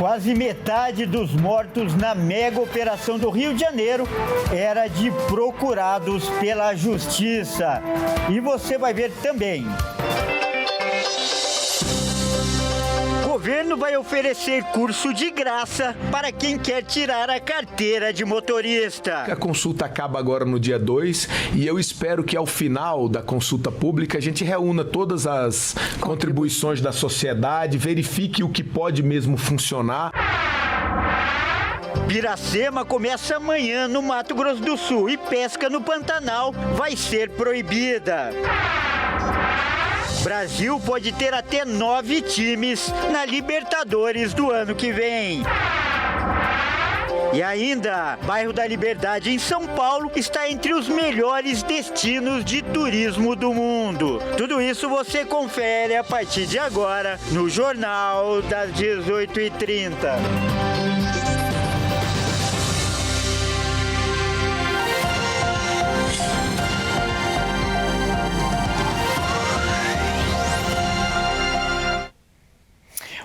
Quase metade dos mortos na mega operação do Rio de Janeiro era de procurados pela Justiça. E você vai ver também. O governo vai oferecer curso de graça para quem quer tirar a carteira de motorista. A consulta acaba agora no dia 2 e eu espero que ao final da consulta pública a gente reúna todas as contribuições da sociedade, verifique o que pode mesmo funcionar. Piracema começa amanhã no Mato Grosso do Sul e pesca no Pantanal vai ser proibida. Brasil pode ter até 9 times na Libertadores do ano que vem. E ainda, bairro da Liberdade em São Paulo está entre os melhores destinos de turismo do mundo. Tudo isso você confere a partir de agora no Jornal das 18h30.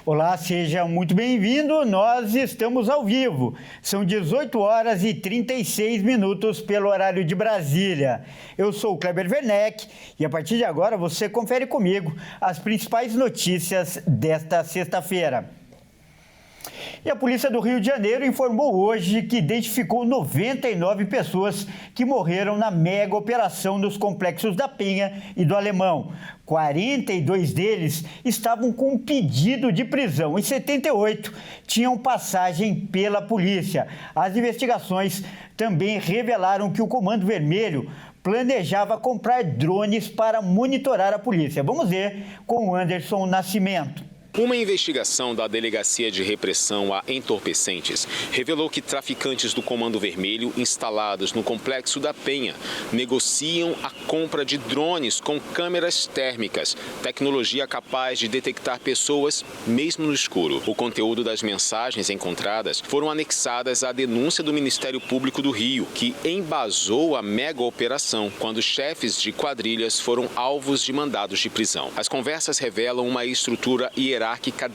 Olá, seja muito bem-vindo. Nós estamos ao vivo. São 18 horas e 36 minutos pelo horário de Brasília. Eu sou o Kleber Werneck e a partir de agora você confere comigo as principais notícias desta sexta-feira. E a Polícia do Rio de Janeiro informou hoje que identificou 99 pessoas que morreram na mega operação nos complexos da Penha e do Alemão. 42 deles estavam com pedido de prisão e 78 tinham passagem pela polícia. As investigações também revelaram que o Comando Vermelho planejava comprar drones para monitorar a polícia. Vamos ver com o Anderson Nascimento. Uma investigação da Delegacia de Repressão a Entorpecentes revelou que traficantes do Comando Vermelho instalados no Complexo da Penha negociam a compra de drones com câmeras térmicas, tecnologia capaz de detectar pessoas mesmo no escuro. O conteúdo das mensagens encontradas foram anexadas à denúncia do Ministério Público do Rio, que embasou a mega operação quando chefes de quadrilhas foram alvos de mandados de prisão. As conversas revelam uma estrutura hierárquica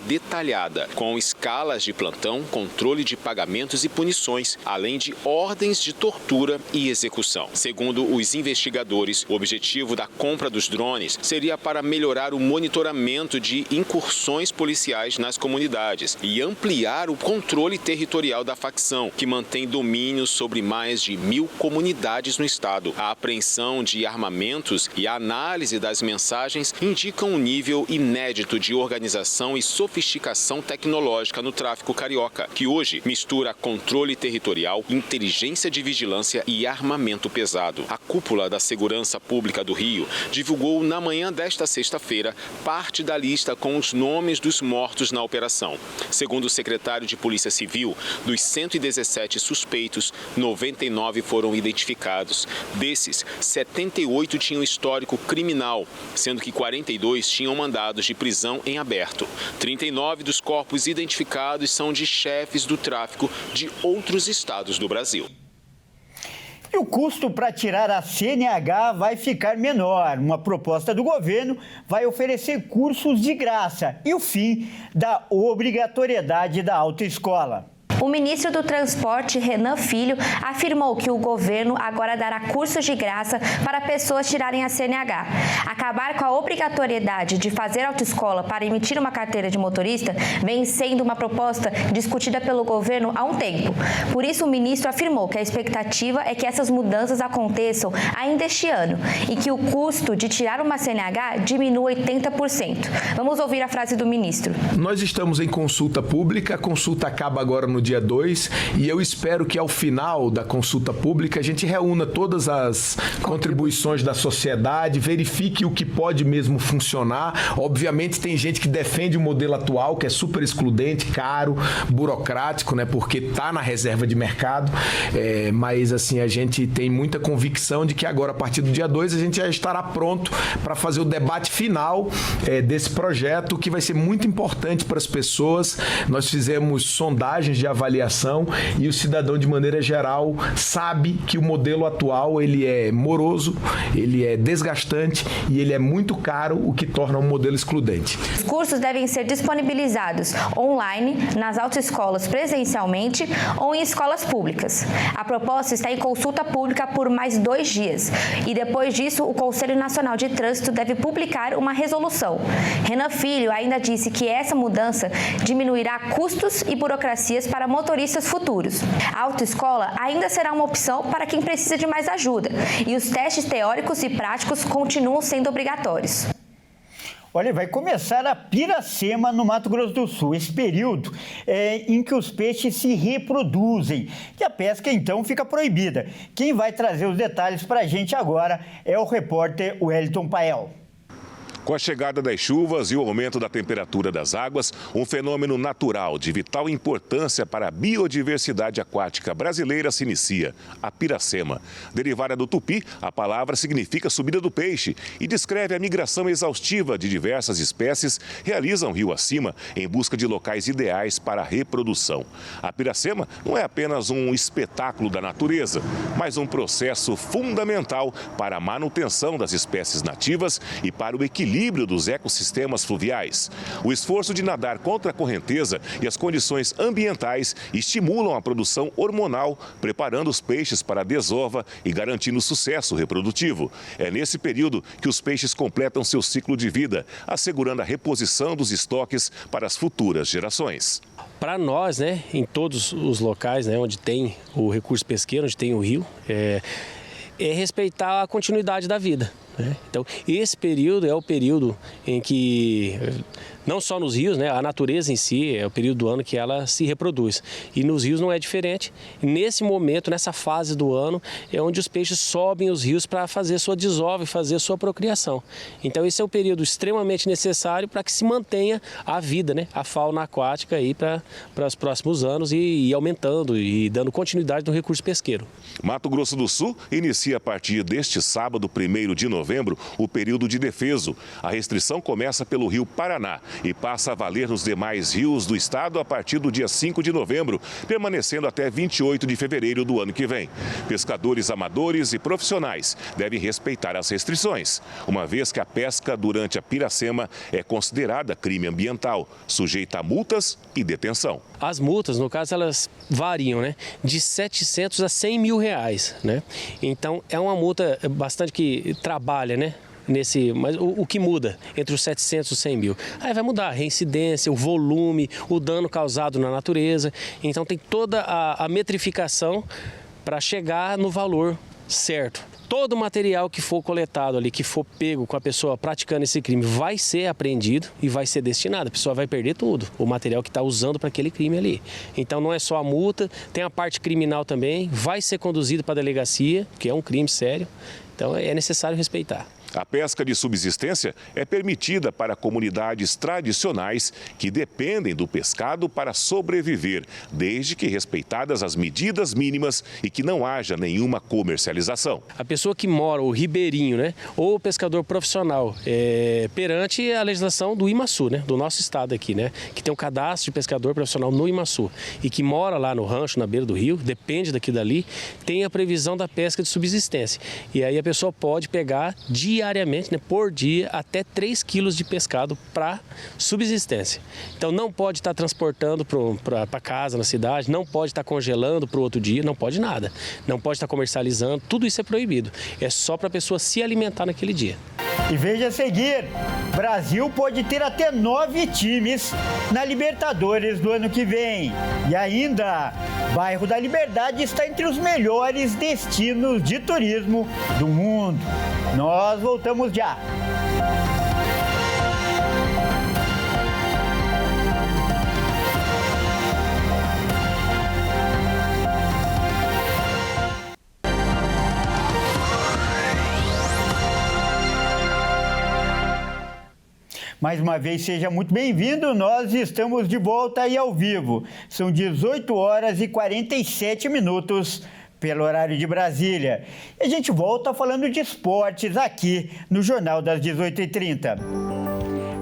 detalhada, com escalas de plantão, controle de pagamentos e punições, além de ordens de tortura e execução. Segundo os investigadores, o objetivo da compra dos drones seria para melhorar o monitoramento de incursões policiais nas comunidades e ampliar o controle territorial da facção, que mantém domínio sobre mais de 1.000 comunidades no estado. A apreensão de armamentos e a análise das mensagens indicam um nível inédito de organização e sofisticação tecnológica no tráfico carioca, que hoje mistura controle territorial, inteligência de vigilância e armamento pesado. A cúpula da Segurança Pública do Rio divulgou na manhã desta sexta-feira parte da lista com os nomes dos mortos na operação. Segundo o secretário de Polícia Civil, dos 117 suspeitos, 99 foram identificados. Desses, 78 tinham histórico criminal, sendo que 42 tinham mandados de prisão em aberto. 39 dos corpos identificados são de chefes do tráfico de outros estados do Brasil. E o custo para tirar a CNH vai ficar menor. Uma proposta do governo vai oferecer cursos de graça e o fim da obrigatoriedade da autoescola. O ministro do Transporte, Renan Filho, afirmou que o governo agora dará cursos de graça para pessoas tirarem a CNH. Acabar com a obrigatoriedade de fazer autoescola para emitir uma carteira de motorista vem sendo uma proposta discutida pelo governo há um tempo. Por isso, o ministro afirmou que a expectativa é que essas mudanças aconteçam ainda este ano e que o custo de tirar uma CNH diminua 80%. Vamos ouvir a frase do ministro. Nós estamos em consulta pública, a consulta acaba agora no dia 2 e eu espero que ao final da consulta pública a gente reúna todas as contribuições da sociedade, verifique o que pode mesmo funcionar. Obviamente tem gente que defende o modelo atual, que é super excludente, caro, burocrático, né, porque está na reserva de mercado, mas assim, a gente tem muita convicção de que agora, a partir do dia 2, a gente já estará pronto para fazer o debate final desse projeto, que vai ser muito importante para as pessoas. Nós fizemos sondagens de avaliação avaliação e o cidadão, de maneira geral, sabe que o modelo atual ele é moroso, ele é desgastante e ele é muito caro, o que torna um modelo excludente. Os cursos devem ser disponibilizados online, nas autoescolas presencialmente ou em escolas públicas. A proposta está em consulta pública por mais 2 dias e depois disso o Conselho Nacional de Trânsito deve publicar uma resolução. Renan Filho ainda disse que essa mudança diminuirá custos e burocracias para motoristas futuros. A autoescola ainda será uma opção para quem precisa de mais ajuda e os testes teóricos e práticos continuam sendo obrigatórios. Olha, vai começar a Piracema, no Mato Grosso do Sul. Esse período em que os peixes se reproduzem e a pesca, então, fica proibida. Quem vai trazer os detalhes para a gente agora é o repórter Wellington Pael. Com a chegada das chuvas e o aumento da temperatura das águas, um fenômeno natural de vital importância para a biodiversidade aquática brasileira se inicia, a piracema. Derivada do tupi, a palavra significa subida do peixe e descreve a migração exaustiva de diversas espécies realizam rio acima em busca de locais ideais para a reprodução. A piracema não é apenas um espetáculo da natureza, mas um processo fundamental para a manutenção das espécies nativas e para o equilíbrio dos ecossistemas fluviais. O esforço de nadar contra a correnteza e as condições ambientais estimulam a produção hormonal, preparando os peixes para a desova e garantindo sucesso reprodutivo. É nesse período que os peixes completam seu ciclo de vida, assegurando a reposição dos estoques para as futuras gerações. Para nós, em todos os locais, onde tem o recurso pesqueiro, onde tem o rio, é respeitar a continuidade da vida. Então, esse período é o período em que, não só nos rios, a natureza em si é o período do ano que ela se reproduz. E nos rios não é diferente. Nesse momento, nessa fase do ano, é onde os peixes sobem os rios para fazer sua desova e fazer sua procriação. Então, esse é um período extremamente necessário para que se mantenha a vida, a fauna aquática aí para os próximos anos e aumentando e dando continuidade no recurso pesqueiro. Mato Grosso do Sul inicia a partir deste sábado, 1º de novembro, o período de defeso. A restrição começa pelo rio Paraná e passa a valer nos demais rios do estado a partir do dia 5 de novembro, permanecendo até 28 de fevereiro do ano que vem. Pescadores amadores e profissionais devem respeitar as restrições, uma vez que a pesca durante a piracema é considerada crime ambiental, sujeita a multas e detenção. As multas, no caso, elas variam, de 700 a 100 mil reais, Então, é uma multa bastante que trabalha, mas o que muda entre os 700 e os 100 mil? Aí vai mudar a reincidência, o volume, o dano causado na natureza. Então, tem toda a metrificação para chegar no valor certo. Todo o material que for coletado ali, que for pego com a pessoa praticando esse crime, vai ser apreendido e vai ser destinado. A pessoa vai perder tudo, o material que está usando para aquele crime ali. Então não é só a multa, tem a parte criminal também, vai ser conduzido para a delegacia, que é um crime sério. Então é necessário respeitar. A pesca de subsistência é permitida para comunidades tradicionais que dependem do pescado para sobreviver, desde que respeitadas as medidas mínimas e que não haja nenhuma comercialização. A pessoa que mora, o ribeirinho, ou o pescador profissional, perante a legislação do IMASU, do nosso estado aqui, que tem um cadastro de pescador profissional no IMASU e que mora lá no rancho, na beira do rio, depende daqui dali, tem a previsão da pesca de subsistência. E aí a pessoa pode pegar diariamente, por dia, até 3 quilos de pescado para subsistência. Então não pode estar transportando para casa na cidade, não pode estar congelando para o outro dia, não pode nada. Não pode estar comercializando, tudo isso é proibido. É só para a pessoa se alimentar naquele dia. E veja a seguir, Brasil pode ter até 9 times na Libertadores do ano que vem. E ainda, bairro da Liberdade está entre os melhores destinos de turismo do mundo. Nós voltamos já. Mais uma vez, seja muito bem-vindo. Nós estamos de volta aí ao vivo. São 18 horas e 47 minutos pelo horário de Brasília. E a gente volta falando de esportes aqui no Jornal das 18h30.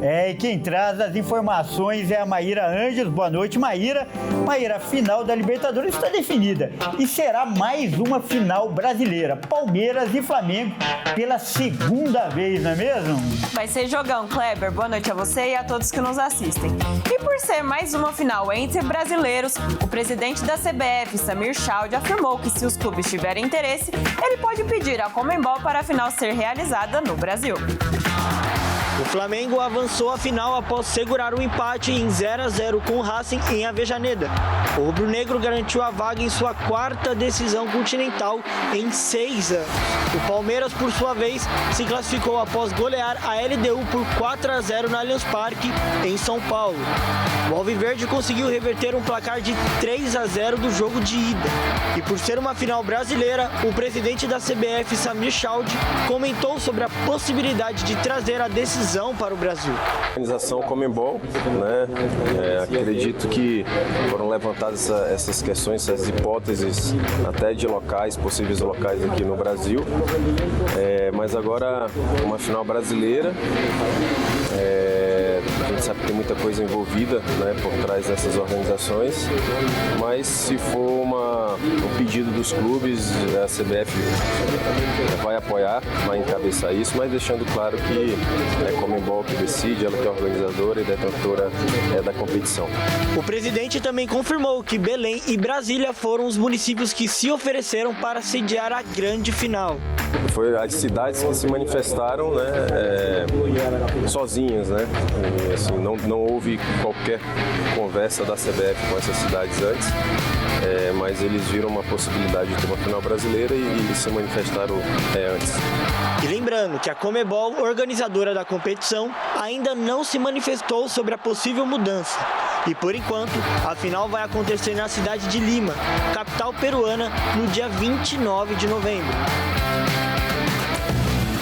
E quem traz as informações é a Maíra Ângeles. Boa noite, Maíra. Maíra, a final da Libertadores está definida e será mais uma final brasileira. Palmeiras e Flamengo pela segunda vez, não é mesmo? Vai ser jogão, Kleber. Boa noite a você e a todos que nos assistem. E por ser mais uma final entre brasileiros, o presidente da CBF, Samir Chowdhury, afirmou que se os clubes tiverem interesse, ele pode pedir à Conmebol para a final ser realizada no Brasil. O Flamengo avançou à final após segurar o empate em 0-0 com o Racing em Avejaneda. O rubro-negro garantiu a vaga em sua quarta decisão continental em 6 anos. O Palmeiras, por sua vez, se classificou após golear a LDU por 4-0 no Allianz Parque, em São Paulo. O Alviverde conseguiu reverter um placar de 3-0 do jogo de ida. E por ser uma final brasileira, o presidente da CBF, Samir Chowdhury, comentou sobre a possibilidade de trazer a decisão para o Brasil. A organização Conmebol, acredito que foram levantadas essas questões, essas hipóteses até de locais, possíveis locais aqui no Brasil, mas agora uma final brasileira. A gente sabe que tem muita coisa envolvida, por trás dessas organizações, mas se for um pedido dos clubes, a CBF vai apoiar, vai encabeçar isso, mas deixando claro que é a Conmebol que decide, ela que é a organizadora e detentora da competição. O presidente também confirmou que Belém e Brasília foram os municípios que se ofereceram para sediar a grande final. Foi as cidades que se manifestaram sozinhas, E, assim, não houve qualquer conversa da CBF com essas cidades antes, mas eles viram uma possibilidade de ter uma final brasileira e se manifestaram antes. E lembrando que a Conmebol, organizadora da competição, ainda não se manifestou sobre a possível mudança. E por enquanto, a final vai acontecer na cidade de Lima, capital peruana, no dia 29 de novembro.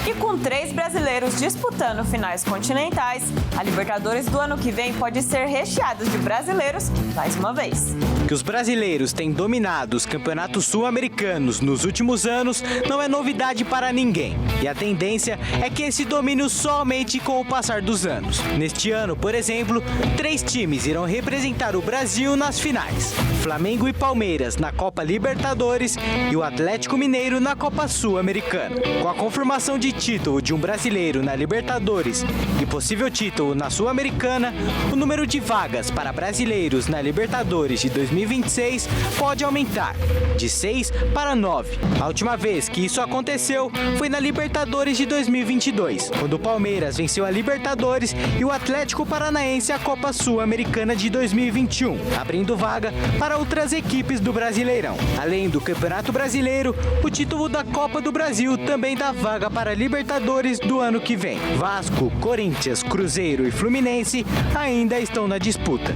E com 3 brasileiros disputando finais continentais, a Libertadores do ano que vem pode ser recheada de brasileiros mais uma vez. Que os brasileiros têm dominado os campeonatos sul-americanos nos últimos anos não é novidade para ninguém. E a tendência é que esse domínio só aumente com o passar dos anos. Neste ano, por exemplo, 3 times irão representar o Brasil nas finais. Flamengo e Palmeiras na Copa Libertadores e o Atlético Mineiro na Copa Sul-Americana. Com a confirmação de título de um brasileiro na Libertadores e possível título na Sul-Americana, o número de vagas para brasileiros na Libertadores de 2026 pode aumentar de 6 para 9. A última vez que isso aconteceu foi na Libertadores de 2022, quando o Palmeiras venceu a Libertadores e o Atlético Paranaense a Copa Sul-Americana de 2021, abrindo vaga para outras equipes do Brasileirão. Além do Campeonato Brasileiro, o título da Copa do Brasil também dá vaga para a Libertadores do ano que vem. Vasco, Corinthians, Cruzeiro e Fluminense ainda estão na disputa.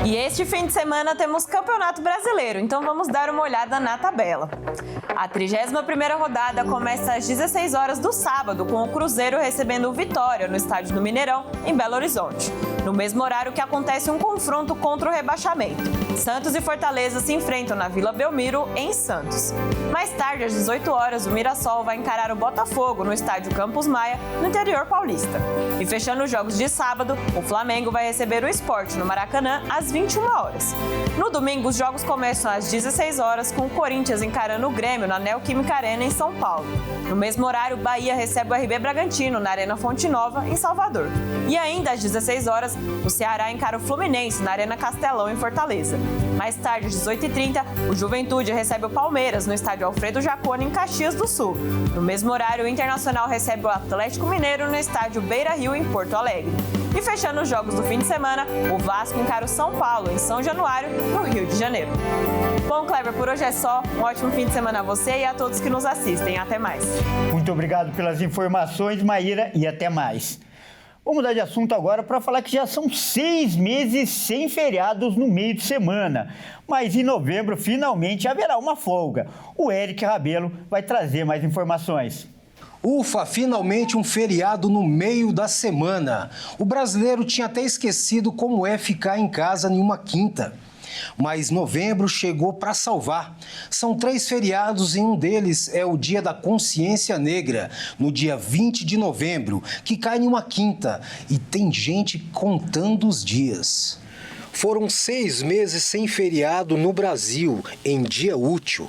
E este fim de semana temos Campeonato Brasileiro, então vamos dar uma olhada na tabela. A 31ª rodada começa às 16 horas do sábado, com o Cruzeiro recebendo o Vitória no estádio do Mineirão, em Belo Horizonte. No mesmo horário que acontece um confronto contra o rebaixamento. Santos e Fortaleza se enfrentam na Vila Belmiro, em Santos. Mais tarde, às 18 horas, o Mirassol vai encarar o Botafogo no estádio Campos Maia, no interior paulista. E fechando os jogos de sábado, o Flamengo vai receber o Sport no Maracanã às 21 horas. No domingo, os jogos começam às 16 horas, com o Corinthians encarando o Grêmio na Neoquímica Arena, em São Paulo. No mesmo horário, o Bahia recebe o RB Bragantino na Arena Fonte Nova, em Salvador. E ainda às 16 horas, o Ceará encara o Fluminense na Arena Castelão, em Fortaleza. Mais tarde, às 18h30, o Juventude recebe o Palmeiras no estádio Alfredo Jaconi, em Caxias do Sul. No mesmo horário, o Internacional recebe o Atlético Mineiro no estádio Beira-Rio, em Porto Alegre. E fechando os jogos do fim de semana, o Vasco encara o São Paulo, em São Januário, no Rio de Janeiro. Bom, Kleber, por hoje é só. Um ótimo fim de semana a você e a todos que nos assistem. Até mais. Muito obrigado pelas informações, Maíra, e até mais. Vamos mudar de assunto agora para falar que já são 6 meses sem feriados no meio de semana. Mas em novembro, finalmente, haverá uma folga. O Eric Rabelo vai trazer mais informações. Ufa, finalmente um feriado no meio da semana. O brasileiro tinha até esquecido como é ficar em casa em uma quinta. Mas novembro chegou para salvar. São 3 feriados e um deles é o Dia da Consciência Negra, no dia 20 de novembro, que cai em uma quinta. E tem gente contando os dias. Foram 6 meses sem feriado no Brasil, em dia útil.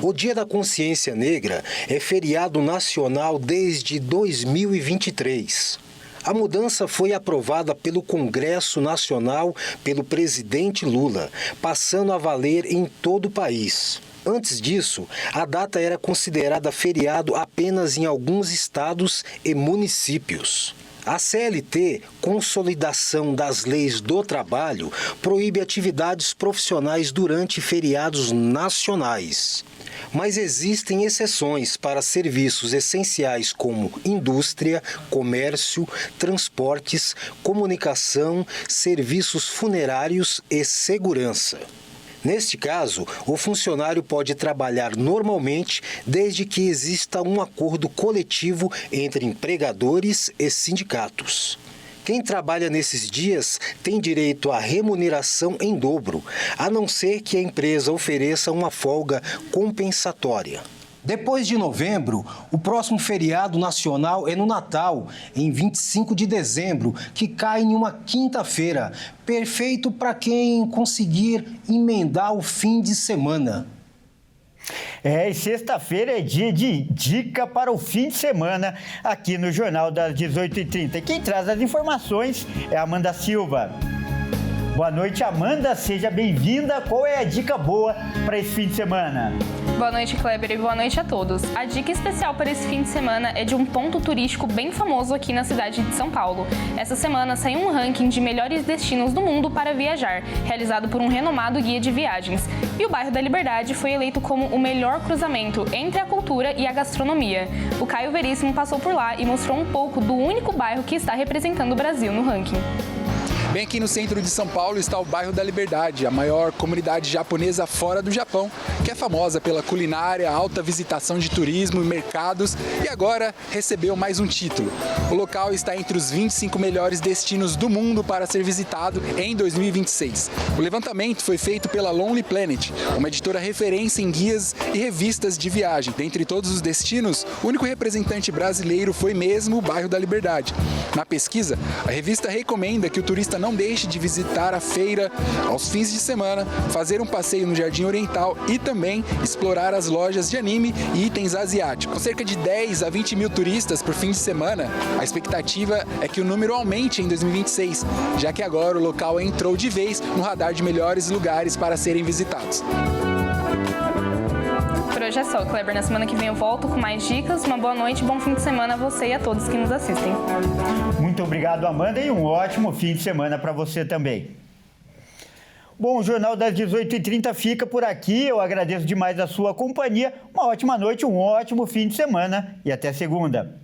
O Dia da Consciência Negra é feriado nacional desde 2023. A mudança foi aprovada pelo Congresso Nacional pelo presidente Lula, passando a valer em todo o país. Antes disso, a data era considerada feriado apenas em alguns estados e municípios. A CLT, Consolidação das Leis do Trabalho, proíbe atividades profissionais durante feriados nacionais. Mas existem exceções para serviços essenciais como indústria, comércio, transportes, comunicação, serviços funerários e segurança. Neste caso, o funcionário pode trabalhar normalmente desde que exista um acordo coletivo entre empregadores e sindicatos. Quem trabalha nesses dias tem direito à remuneração em dobro, a não ser que a empresa ofereça uma folga compensatória. Depois de novembro, o próximo feriado nacional é no Natal, em 25 de dezembro, que cai em uma quinta-feira, perfeito para quem conseguir emendar o fim de semana. E sexta-feira é dia de dica para o fim de semana aqui no Jornal das 18h30. Quem traz as informações é a Amanda Silva. Boa noite, Amanda, seja bem-vinda. Qual é a dica boa para esse fim de semana? Boa noite, Kleber, e boa noite a todos. A dica especial para esse fim de semana é de um ponto turístico bem famoso aqui na cidade de São Paulo. Essa semana saiu um ranking de melhores destinos do mundo para viajar, realizado por um renomado guia de viagens. E o bairro da Liberdade foi eleito como o melhor cruzamento entre a cultura e a gastronomia. O Caio Veríssimo passou por lá e mostrou um pouco do único bairro que está representando o Brasil no ranking. Bem aqui no centro de São Paulo está o bairro da Liberdade, a maior comunidade japonesa fora do Japão, que é famosa pela culinária, alta visitação de turismo e mercados, e agora recebeu mais um título. O local está entre os 25 melhores destinos do mundo para ser visitado em 2026. O levantamento foi feito pela Lonely Planet, uma editora referência em guias e revistas de viagem. Dentre todos os destinos, o único representante brasileiro foi mesmo o bairro da Liberdade. Na pesquisa, a revista recomenda que o turista não deixe de visitar a feira aos fins de semana, fazer um passeio no Jardim Oriental e também explorar as lojas de anime e itens asiáticos. Com cerca de 10 a 20 mil turistas por fim de semana, a expectativa é que o número aumente em 2026, já que agora o local entrou de vez no radar de melhores lugares para serem visitados. Por hoje é só, Kleber. Na semana que vem eu volto com mais dicas. Uma boa noite, bom fim de semana a você e a todos que nos assistem. Muito obrigado, Amanda, e um ótimo fim de semana para você também. Bom, o Jornal das 18h30 fica por aqui. Eu agradeço demais a sua companhia. Uma ótima noite, um ótimo fim de semana e até segunda.